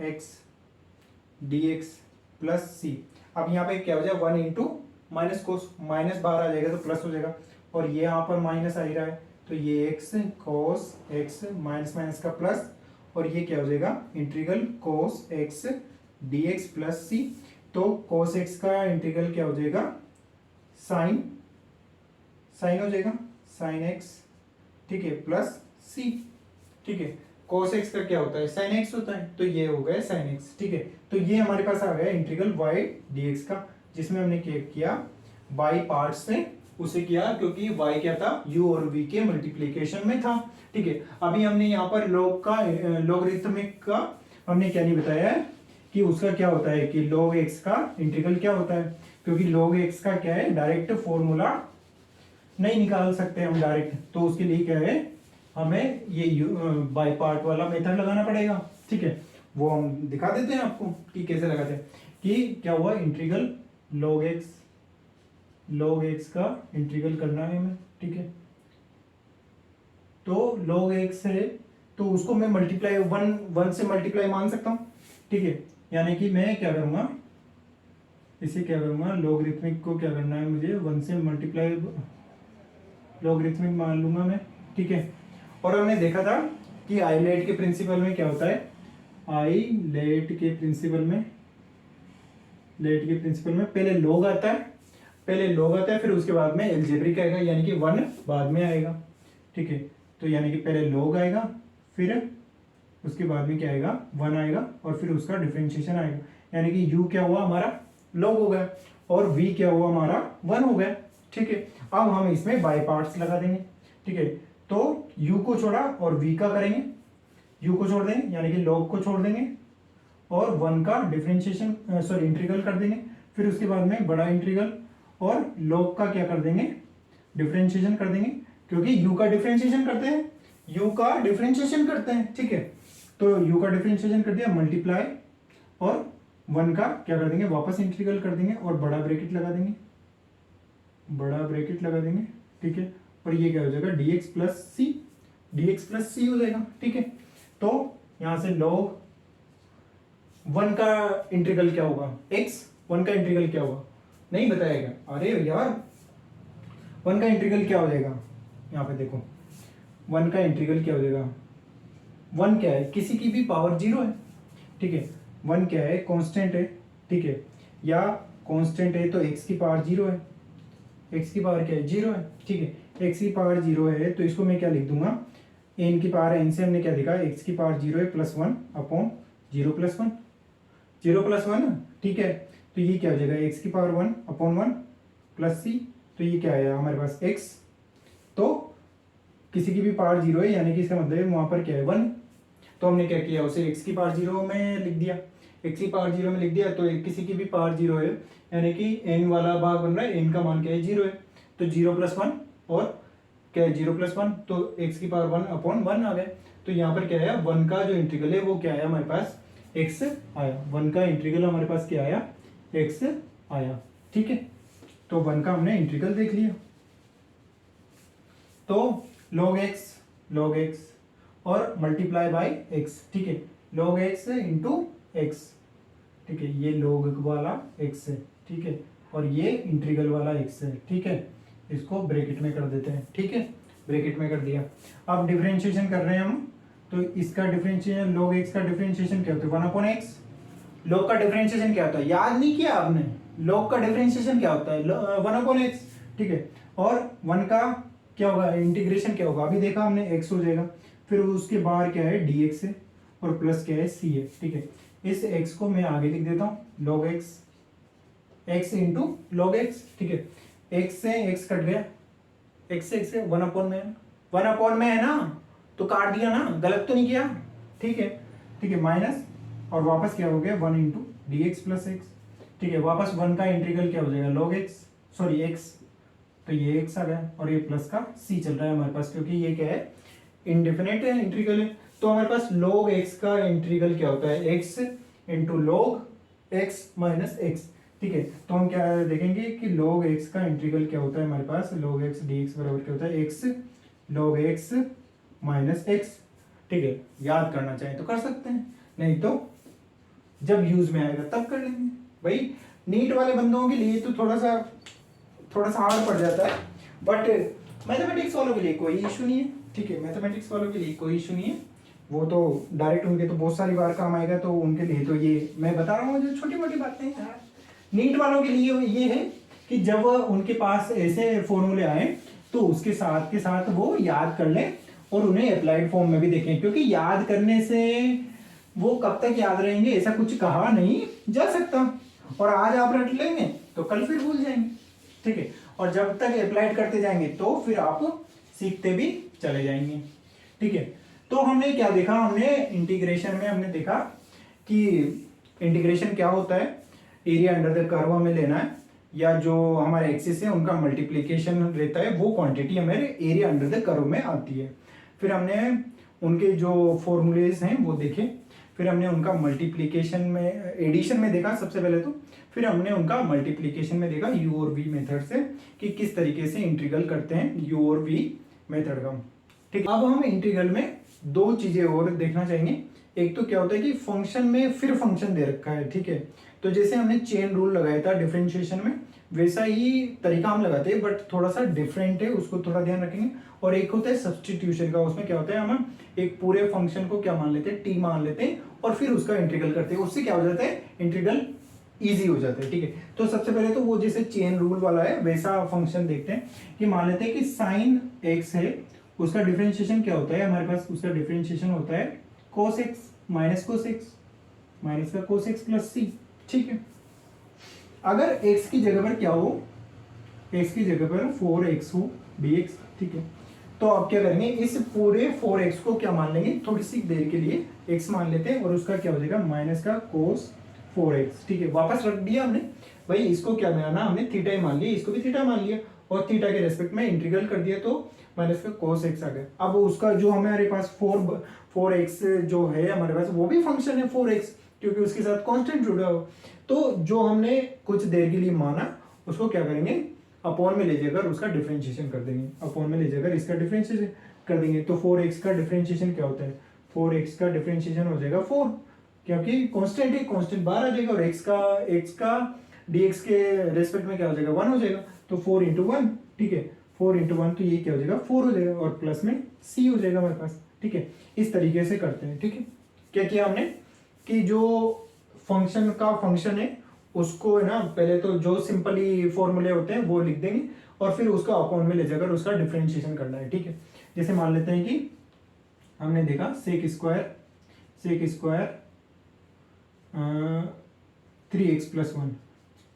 x dx प्लस c, अब यहाँ पे क्या हो जाएगा, 1 इंटू माइनस कोस, माइनस बाहर आ जाएगा तो प्लस हो जाएगा, और ये यहाँ पर माइनस आ ही रहा है तो ये x कोस x माइनस का प्लस, और ये क्या हो जाएगा, इंटीग्रल कोस x dx प्लस c। तो कोस x का इंटीग्रल क्या हो जाएगा, साइन हो जाएगा, साइन x, ठीक है, प्लस c, ठीक है। कोस x का क्या होता है, साइन x होता है, तो ये हो गया साइन x, ठीक है। तो ये हमारे पास आ गया इंटीग्रल y dx का, जिसमें हमने क्या किया, बाई पार्ट से उसे किया, क्योंकि y क्या था, u और v के मल्टीप्लिकेशन में था, ठीक है। अभी हमने यहाँ पर लॉगरिथमिक का हमने क्या नहीं बताया है कि उसका क्या होता है, कि log x का इंटीग्रल क्या होता है, क्योंकि log x का क्या है, डायरेक्ट फॉर्मूला नहीं निकाल सकते हम डायरेक्ट, तो उसके लिए क्या है, हमें ये बाय पार्ट वाला मेथड लगाना पड़ेगा, ठीक है। वो हम दिखा देते हैं आपको कि कैसे लगाते हैं, कि क्या हुआ, इंटीग्रल log x का इंटीग्रल करना है हमें, ठीक है। तो log x है तो उसको मैं मल्टीप्लाई 1 से मल्टीप्लाई मान सकता हूँ, ठीक है। यानी कि मैं क्या करूँगा, इसे क्या करूँगा, लॉगरिथमिक को क्या करना है मुझे, 1 से मल्टीप्लाई लॉगरिथमिक मान लूंगा मैं, ठीक है। और हमने देखा था कि आइलेट के प्रिंसिपल में क्या होता है, आइलेट के प्रिंसिपल में पहले लॉग आता है, फिर उसके बाद में एल्जेब्रिक आएगा, यानी कि 1 बाद में आएगा, ठीक है। तो यानी कि पहले लॉग आएगा, फिर उसके बाद में क्या आएगा, 1 आएगा, और फिर उसका डिफरेंशिएशन आएगा, यानी कि u क्या हुआ हमारा, log हो गया, और v क्या हुआ हमारा, 1 हो गया, ठीक है। अब हम इसमें बाय पार्ट्स लगा देंगे, ठीक है। तो u को छोड़ा और v का करेंगे, u को छोड़ देंगे यानी कि log को छोड़ देंगे और 1 का डिफरेंशिएशन सॉरी इंटीग्रल कर देंगे, फिर उसके बाद में बड़ा इंटीग्रल और log का क्या कर देंगे, डिफरेंशिएशन कर देंगे, क्योंकि u का डिफरेंशिएशन करते हैं, u का डिफरेंशिएशन करते हैं, ठीक है। तो u का डिफरेंशिएशन कर दिया, मल्टीप्लाई और 1 का क्या कर देंगे, वापस इंटीग्रल कर देंगे और बड़ा ब्रैकेट लगा देंगे, बड़ा ब्रैकेट लगा देंगे, ठीक है। और ये क्या हो जाएगा, dx प्लस सी, dx प्लस सी हो जाएगा, ठीक है। तो यहां से log 1 का इंटीग्रल क्या होगा, x, 1 का इंटीग्रल क्या होगा, नहीं बताया क्या, अरे यार 1 का इंटीग्रल क्या हो जाएगा, यहाँ पे देखो 1 का इंटीग्रल क्या हो जाएगा, 1 क्या है, किसी की भी पावर 0 है, ठीक है। 1 क्या है, कांस्टेंट है, ठीक है, या कांस्टेंट है तो x की पावर 0 है, x की पावर क्या है, 0 है, ठीक है। x की पावर 0 है तो इसको मैं क्या लिख दूंगा, n की पावर n से हमने क्या देखा, x की पावर 0 है प्लस 1 अपॉन 0 प्लस 1, 0 प्लस 1, ठीक है। तो ये क्या हो जाएगा, x की पावर 1 अपॉन 1 प्लस सी, तो ये क्या आया हमारे पास x, तो किसी की भी पावर 0 है यानी कि इसका मतलब है वहां पर क्या है 1, तो हमने क्या किया, उसे x की पावर 0 में लिख दिया, x की पावर 0 में लिख दिया, तो किसी की भी पावर 0 है यानी कि n वाला भाग बन रहा है, n का मान क्या है 0 है, तो 0 प्लस 1 और क्या है 0 प्लस 1, तो x की पावर 1 अपॉन 1 आ गया। तो यहाँ पर क्या आया, 1 का जो इंटीग्रल है वो क्या आया हमारे पास, x आया, 1 का इंटीग्रल हमारे पास क्या आया, x आया, ठीक है। तो 1 का हमने इंटीग्रल देख लिया, तो log x और मल्टीप्लाई बाय x, ठीक है, log x इंटू x, ठीक है, ये log वाला x है, ठीक है, और ये इंटीग्रल वाला x है, ठीक है। इसको ब्रैकेट में कर देते हैं, ठीक है, ब्रैकेट में कर दिया। अब डिफरेंशिएशन कर रहे हैं हम, तो इसका डिफरेंशिएशन log x का डिफरेंशिएशन क्या होता है, 1 अपॉन x। log का डिफरेंशिएशन क्या होता है, याद नहीं किया आपने, log का डिफरेंशिएशन क्या होता है, 1 अपॉन x, ठीक है। और 1 का क्या होगा, इंटीग्रेशन क्या होगा, अभी देखा हमने, x हो जाएगा, फिर उसके बाहर क्या है dx है और प्लस क्या है c है, ठीक है। इस x को मैं आगे लिख देता हूँ, log x into log x, ठीक है। x से x कट गया, x से x है 1 अपॉन में, 1 अपॉन में है ना, तो काट दिया ना, गलत तो नहीं किया, ठीक है, ठीक है, माइनस और वापस क्या हो गया 1 इंटू dx प्लस x, ठीक है। वापस 1 का इंटीग्रल क्या हो जाएगा, log x सॉरी x, तो ये x आ गया और ये प्लस का c चल रहा है हमारे पास, क्योंकि ये क्या है, इंडेफिनेट है, इंटीग्रल है। तो हमारे पास log x का इंटीग्रल क्या होता है, x into log x minus x, ठीक है। तो हम क्या देखेंगे कि log x का इंटीग्रल क्या होता है हमारे पास, log x dx बराबर क्या होता है, x log x minus x, ठीक है। याद करना चाहे तो कर सकते हैं, नहीं तो जब यूज में आएगा तब कर लेंगे। भाई नीट वाले बंदों के लिए तो थोड़ा सा हार्ड पड़ जाता है, बट मैथमेटिक्स वालों के लिए कोई इशू नहीं है, ठीक है। मैथमेटिक्स वालों के लिए कोई इशू नहीं है, वो तो डायरेक्ट उनके तो बहुत सारी बार काम आएगा, तो उनके लिए तो ये मैं बता रहा हूँ जो छोटी मोटी बातें हैं। नीट वालों के लिए ये है कि जब उनके पास ऐसे फॉर्मूले आए तो उसके साथ के साथ वो याद कर लें और उन्हें अप्लाइड फॉर्म में भी देखें, क्योंकि याद करने से वो कब तक याद रहेंगे ऐसा कुछ कहा नहीं जा सकता, और आज आप रट लेंगे तो कल फिर भूल जाएंगे, ठीक है। और जब तक अप्लाइड करते जाएंगे तो फिर आप सीखते भी चले जाएंगे, ठीक है। तो हमने क्या देखा, हमने इंटीग्रेशन में हमने देखा कि इंटीग्रेशन क्या होता है, एरिया अंडर द कर्व हमें लेना है, या जो हमारे एक्सिस है उनका मल्टीप्लिकेशन रहता है, वो क्वांटिटी हमारे एरिया अंडर द कर्व में आती है। फिर हमने उनके जो फॉर्मूलेज हैं वो देखे, फिर हमने उनका मल्टीप्लिकेशन में एडिशन में देखा सबसे पहले तो, फिर हमने उनका मल्टीप्लिकेशन में देखा यू और वी मेथड से कि किस तरीके से इंटीग्रल करते हैं यू और वी मेथड का, ठीक। अब हम इंटीग्रल में दो चीजें और देखना चाहेंगे। एक तो क्या होता है कि फंक्शन में फिर फंक्शन दे रखा है, ठीक है। तो जैसे हमने चेन रूल लगाया था डिफरेंशिएशन में, वैसा ही तरीका हम लगाते हैं, बट थोड़ा सा डिफरेंट है, उसको थोड़ा ध्यान रखेंगे। और एक होता है सब्स्टिट्यूशन का, उसमें क्या होता है हम एक पूरे फंक्शन को क्या मान लेते हैं, टी मान लेते हैं और फिर उसका इंटीग्रल करते हैं, उससे क्या हो जाता है, इंटीग्रल इजी हो जाता है, ठीक है। तो सबसे पहले तो वो जैसे चेन रूल वाला है वैसा फंक्शन देखते हैं कि मान लेते हैं कि साइन एक्स है, उसका डिफरेंशिएशन क्या होता है हमारे पास, उसका डिफरेंशिएशन होता है cos x minus cos x minus का cos x प्लस सी, ठीक है। अगर x की जगह पर क्या हो, x की जगह पर 4x हो dx, ठीक है। तो तो आप क्या करेंगे, इस पूरे 4x को क्या मान लेंगे, थोड़ी सी देर के लिए x मान लेते हैं, और उसका क्या हो जाएगा माइनस का कोस 4x। ठीक है, वापस रख दिया हमने भाई, इसको क्या बनाना, हमने थीटा ही मान लिया, इसको भी थीटा मान लिया, और थीटा के रेस्पेक्ट में इंटीग्रल कर दिया, तो माइनस का कोस x आ गया। अब उसका जो हमारे पास 4x जो है हमारे पास, वो भी फंक्शन है 4x, क्योंकि उसके साथ कांस्टेंट जुड़ा हो। तो जो हमने कुछ देर के लिए माना उसको क्या करेंगे, अपॉन में ले जाकर उसका डिफरेंशिएशन कर देंगे, अपॉन में ले जाकर इसका डिफरेंशिएशन कर देंगे। तो 4x का डिफरेंशिएशन क्या होता है, 4x का डिफरेंशिएशन हो जाएगा 4, क्योंकि कांस्टेंट है, कांस्टेंट बाहर आ जाएगा, और x का dx के रेस्पेक्ट में क्या हो जाएगा 1 हो जाएगा, तो 4 इंटू 1। ठीक है, 4 इंटू 1 तो ये क्या हो जाएगा 4 हो जाएगा, और प्लस में c हो जाएगा हमारे पास। ठीक है, इस तरीके से करते हैं। ठीक है, क्या किया हमने कि जो फंक्शन का फंक्शन है उसको है ना, पहले तो जो सिंपली फॉर्मूले होते हैं वो लिख देंगे, और फिर उसका अपॉन में ले जाकर उसका डिफरेंशिएशन करना है। ठीक है, जैसे मान लेते हैं कि हमने देखा सेक स्क्वायर 3x प्लस 1।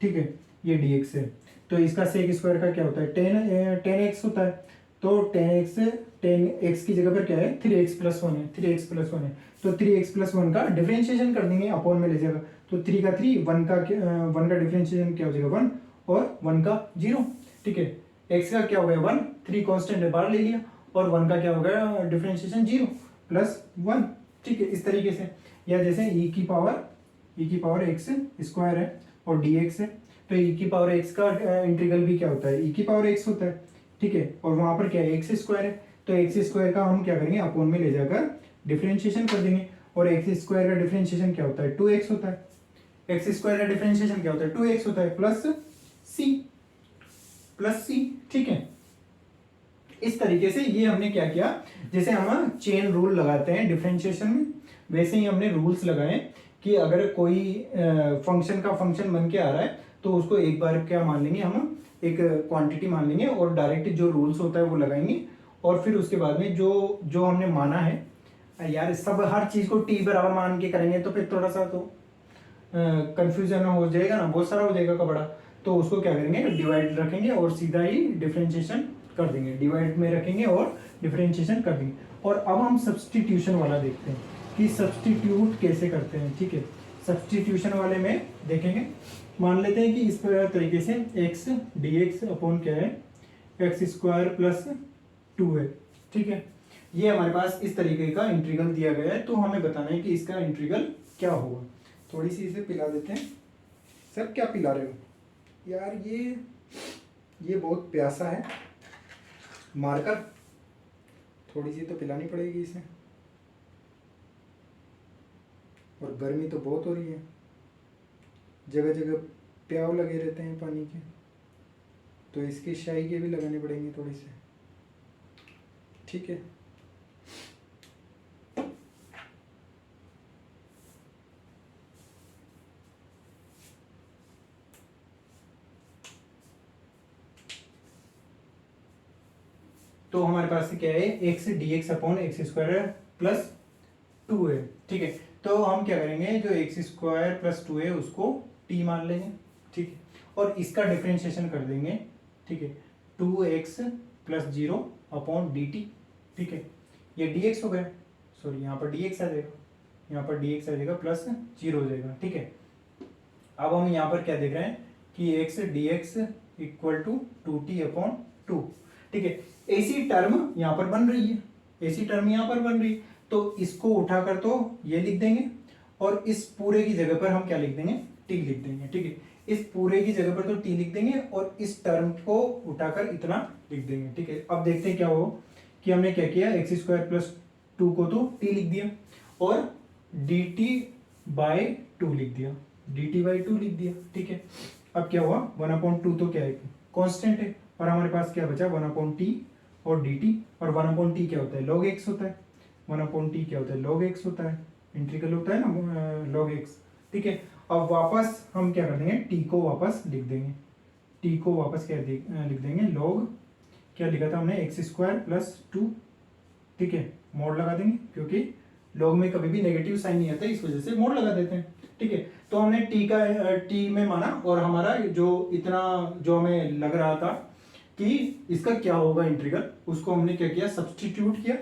ठीक है, ये dx है, तो इसका सेक स्क्वायर का क्या होता है 10x होता है, तो 10x की जगह पर क्या है 3x प्लस 1 है, 3x प्लस 1 है, तो 3x प्लस 1 का डिफरेंशिएशन कर देंगे, अपॉन में ले जाएगा, तो 3 का 3, 1 का डिफरेंशिएशन क्या हो जाएगा 1, और 1 का 0। ठीक है, x का क्या हो गया 1, 3 कांस्टेंट है बाहर ले लिया, और 1 का क्या हो गया डिफरेंशिएशन 0 प्लस 1। ठीक है, इस तरीके से, या जैसे e की पावर x स्क्वायर है और dx है, तो e की पावर x का इंटीग्रल भी क्या होता है e की पावर x होता है। ठीक है, और वहां पर क्या है x स्क्वायर है, तो x स्क्वायर का हम क्या करेंगे अपॉन में ले जाकर डिफरेंशिएशन कर देंगे, और x स्क्वायर का डिफरेंशिएशन क्या होता है 2x होता है, x स्क्वायर का डिफरेंशिएशन क्या होता है 2x होता है, प्लस c। ठीक है, इस तरीके से ये हमने क्या किया, जैसे हम चेन रूल लगाते हैं डिफरेंशिएशन में, वैसे ही हमने रूल्स लगाए कि अगर कोई फंक्शन का फंक्शन बन के आ रहा है तो उसको एक बार क्या मान लेंगे, हम एक क्वांटिटी मान लेंगे, और डायरेक्ट जो रूल्स होता है वो लगाएंगे, और फिर उसके बाद में जो हमने माना है, यार सब हर चीज को t बराबर मान के करेंगे तो फिर थोड़ा सा तो कंफ्यूजन हो जाएगा ना, बहुत सारा हो जाएगा कपड़ा, तो उसको क्या करेंगे डिवाइड रखेंगे और सीधा ही डिफरेंशिएशन कर देंगे, डिवाइड में रखेंगे और डिफरेंशिएशन कर देंगे। और अब हम सब्सटीट्यूशन वाला देखते हैं कि सब्सटीट्यूट कैसे करते हैं। ठीक है, सब्सटीट्यूशन वाले में देखेंगे, मान लेते हैं कि इस तरीके से x dx अपॉन क्या है x स्क्वायर प्लस 2 है। ठीक है, ये हमारे पास इस तरीके का इंटीग्रल दिया गया है, तो हमें बताना है कि इसका इंटीग्रल क्या होगा। थोड़ी सी इसे पिला देते हैं। सर क्या पिला रहे हो यार, ये बहुत प्यासा है, मारकर थोड़ी सी तो पिलानी पड़ेगी इसे, और गर्मी तो बहुत हो रही है, जगह जगह प्याव लगे रहते हैं पानी के, तो इसके शाही के भी लगाने पड़ेंगे थोड़ी से। ठीक है, तो हमारे पास क्या है x dx upon x square plus 2 है। ठीक है, तो हम क्या करेंगे, जो एक्स स्क्वायर प्लस 2 है उसको t मान लेंगे। ठीक है, और इसका डिफरेंशिएशन कर देंगे। ठीक है, 2x प्लस 0 अपॉन dt। ठीक है, ये dx हो गया, सॉरी यहाँ पर dx आ जाएगा, यहाँ पर dx आ जाएगा प्लस 0 हो जाएगा। ठीक है, अब हम यहाँ पर क्या देख रहे हैं कि x dx equal to 2t upon 2। ठीक है, ऐसी टर्म यहाँ पर बन रही है, ऐसी टर्म यहाँ पर बन रही है, तो इसको उठाकर तो ये लिख देंगे, और इस पूरे की जगह पर हम क्या लिख देंगे t लिख देंगे। ठीक है, इस पूरे की जगह पर तो t लिख देंगे, और इस टर्म को उठाकर इतना लिख देंगे। ठीक है, अब देखते हैं क्या हो कि हमने क्या किया, एक्स स्क्वायर प्लस 2 को तो t लिख दिया, और dt बाय 2 लिख दिया, dt बाई 2 लिख दिया। ठीक है, अब क्या हुआ 1/2 तो क्या है कांस्टेंट है, और हमारे पास क्या बचा 1/t और dt, और 1/t क्या होता है log x होता है, 1/t क्या होता है log x होता है, इंटीग्रल होता है ना log x। ठीक है, अब वापस हम क्या कर देंगे t को वापस लिख देंगे, t को वापस क्या लिख देंगे log, क्या लिखा था हमने एक्स स्क्वायर प्लस 2। ठीक है, मोड लगा देंगे, क्योंकि log में कभी भी नेगेटिव साइन नहीं आता, इस वजह से मोड लगा देते हैं। ठीक है, तो हमने t में माना, और हमारा जो इतना जो हमें लग रहा था कि इसका क्या होगा इंटीग्रल, उसको हमने क्या किया, सब्सटीट्यूट किया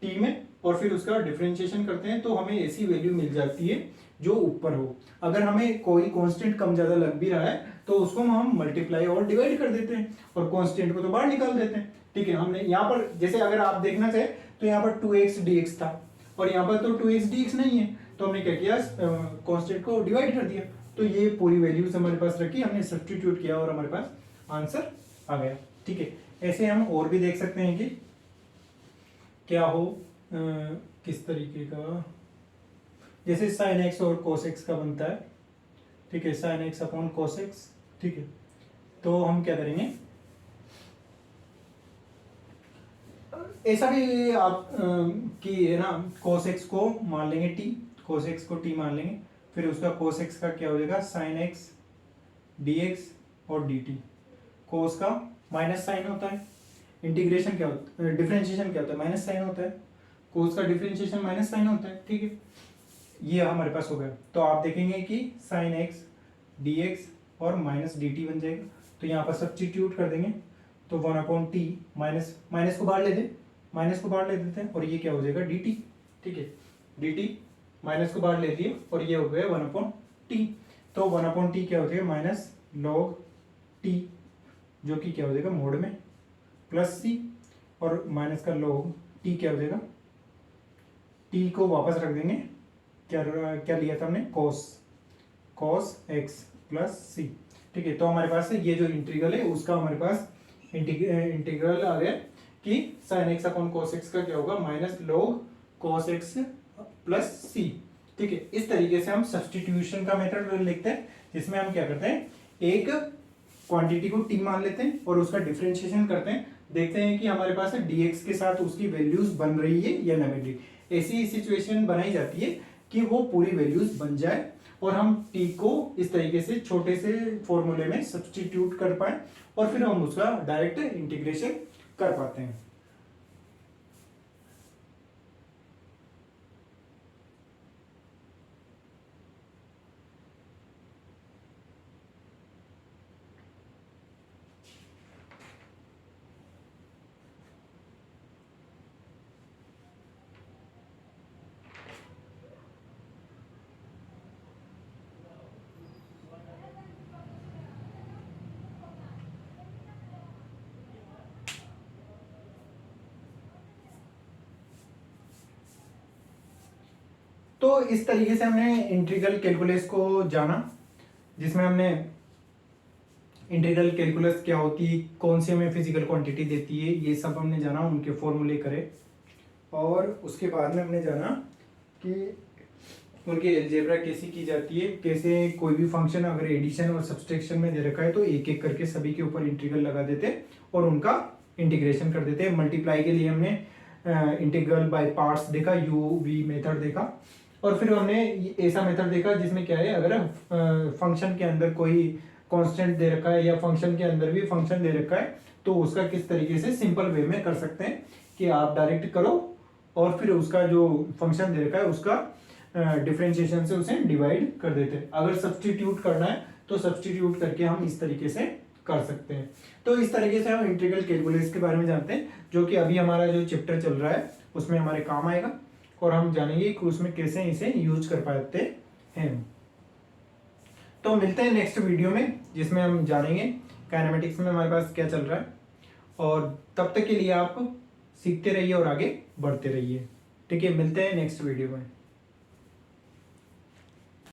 टी में और फिर उसका डिफरेंशिएशन करते हैं तो हमें ऐसी वैल्यू मिल जाती है जो ऊपर हो। अगर हमें कोई कांस्टेंट कम ज्यादा लग भी रहा है तो उसको हम मल्टीप्लाई और डिवाइड कर देते हैं और कांस्टेंट को तो बाहर निकाल देते हैं। ठीक है, हमने यहाँ पर जैसे अगर आप देखना चाहे तो यहाँ पर 2x dx था और यहाँ पर तो 2x dx नहीं है, तो हमने क्या किया, कांस्टेंट को डिवाइड कर दिया, तो ये पूरी वैल्यूज हमारे पास रखी, हमने सब्स्टिट्यूट किया और हमारे पास आंसर आ गया। ठीक है, ऐसे हम और भी देख सकते हैं कि क्या हो, किस तरीके का, जैसे sin x और cos x का बनता है। ठीक है, sin x upon cos x। ठीक है, तो हम क्या करेंगे, ऐसा भी आप कि है ना, cos x को मान लेंगे t, cos x को t मान लेंगे, फिर उसका cos x का क्या हो जाएगा, sin x dx और dt। cos का माइनस साइन होता है, इंटीग्रेशन क्या होता है, डिफरेंशिएशन क्या होता है, माइनस साइन होता है, cos का डिफरेंशिएशन माइनस साइन होता है। ठीक है, ये हमारे पास हो गया। तो आप देखेंगे कि sin x dx और माइनस dt बन जाएगा, तो यहाँ पर सब्स्टिट्यूट कर देंगे तो 1/t, माइनस माइनस को बाहर ले दें, माइनस को बाहर ले देते हैं और ये क्या हो जाएगा dt। ठीक है, dt माइनस को बाहर ले दिए और ये हो गया 1/t। तो 1/t क्या हो जाएगा, माइनस log t, जो कि क्या हो जाएगा मोड में प्लस c, और माइनस का log t क्या हो जाएगा, t को वापस रख देंगे, क्या लिया था हमने, cos x प्लस c। ठीक है, तो हमारे पास ये जो इंटीग्रल है उसका हमारे पास इंटीग्रल आ गया कि sin x upon cos x का क्या होगा, minus log cos x plus c। ठीक है, इस तरीके से हम सब्स्टिट्यूशन का मेथड लिखते हैं, जिसमें हम क्या करते हैं, एक क्वांटिटी को t मान लेते हैं और उसका डिफरेंशिएशन करते हैं, देखते हैं कि हमारे पास dx के साथ उसकी वैल्यूज बन रही है या नहीं बन रही। ऐसी सिचुएशन बनाई जाती है कि वो पूरी वैल्यूज बन जाए और हम t को इस तरीके से छोटे से फॉर्मूले में सब्स्टिट्यूट कर पाए और फिर हम उसका डायरेक्ट इंटीग्रेशन कर पाते हैं। तो इस तरीके से हमने इंटीग्रल कैलकुलस को जाना, जिसमें हमने इंटीग्रल कैलकुलस क्या होती है, कौन सी हमें फिजिकल क्वांटिटी देती है, ये सब हमने जाना, उनके फॉर्मूले करे और उसके बाद में हमने जाना कि उनकी अलजेब्रा कैसी की जाती है, कैसे कोई भी फंक्शन अगर एडिशन और सब्सट्रैक्शन में दे रखा है तो एक एक करके सभी के ऊपर इंटीग्रल लगा देते और उनका इंटीग्रेशन कर देते। मल्टीप्लाई के लिए हमने इंटीग्रल बाय पार्ट्स देखा, यू वी मेथड देखा, और फिर हमने ऐसा मेथड देखा जिसमें क्या है, अगर फंक्शन के अंदर कोई कांस्टेंट दे रखा है या फंक्शन के अंदर भी फंक्शन दे रखा है तो उसका किस तरीके से सिंपल वे में कर सकते हैं कि आप डायरेक्ट करो और फिर उसका जो फंक्शन दे रखा है उसका डिफरेंशिएशन से उसे डिवाइड कर देते हैं। अगर सब्स्टिट्यूट करना है तो सब्स्टिट्यूट करके हम इस तरीके से कर सकते हैं। तो इस तरीके से हम इंटीग्रल कैलकुलस के बारे में जानते हैं, जो कि अभी हमारा जो चैप्टर चल रहा है उसमें हमारे काम आएगा और हम जानेंगे कि उसमें कैसे इसे यूज कर पाते हैं। तो मिलते हैं नेक्स्ट वीडियो में, जिसमें हम जानेंगे काइनेमेटिक्स में हमारे पास क्या चल रहा है, और तब तक के लिए आप सीखते रहिए और आगे बढ़ते रहिए। ठीक है, मिलते हैं नेक्स्ट वीडियो में।